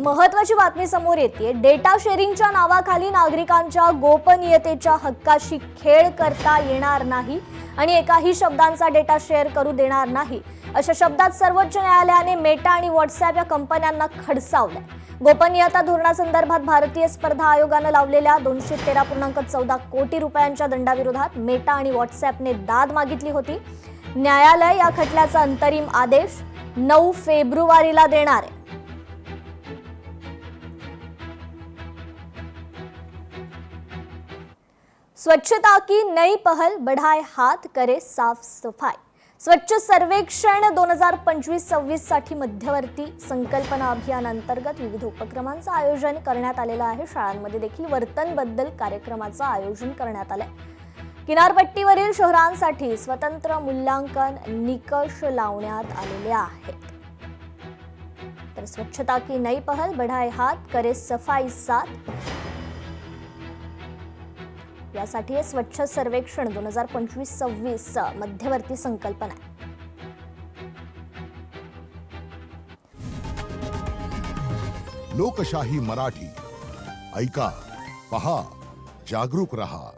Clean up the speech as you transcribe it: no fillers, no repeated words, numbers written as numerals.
महत्त्वाची बातमी समोर येते। डेटा शेअरिंगच्या नावाखाली नागरिकांच्या गोपनीयतेच्या हक्काशी खेळ करता येणार नाही आणि एकाही शब्दांचा डेटा शेअर करू देणार नाही, अशा शब्दात सर्वोच्च न्यायालयाने मेटा आणि व्हॉट्सॲप या कंपन्यांना खडसावलंय। गोपनीयता धोरणासंदर्भात भारतीय स्पर्धा आयोगाने लावलेल्या 213.14 कोटी रुपयांच्या दंडाविरोधात मेटा आणि व्हॉट्सॲपने दाद मागितली होती। न्यायालय या खटल्याचा अंतरिम आदेश 9 फेब्रुवारीला देणार आहे। स्वच्छता की नई पहल बढ़ाए हाथ करे साफ सफाई। स्वच्छ सर्वेक्षण 2025-26 साठी मध्यवर्ती संकल्पना अभियान अंतर्गत विविध उपक्रमांचं आयोजन करण्यात आलेलं आहे। शाळांमध्ये देखील वर्तन बद्दल कार्यक्रमाचं आयोजन करण्यात आलंय। किनारपट्टीवरील शहरांसाठी स्वतंत्र मूल्यांकन निकष लावण्यात आलेले आहेत। तर स्वच्छता की नई पहल बढ़ाए हाथ करे सफाई साथ यासाठी स्वच्छ सर्वेक्षण 2025-26 मध्यवर्ती संकल्पना आहे। लोकशाही मराठी ऐका, पहा, जागरूक रहा।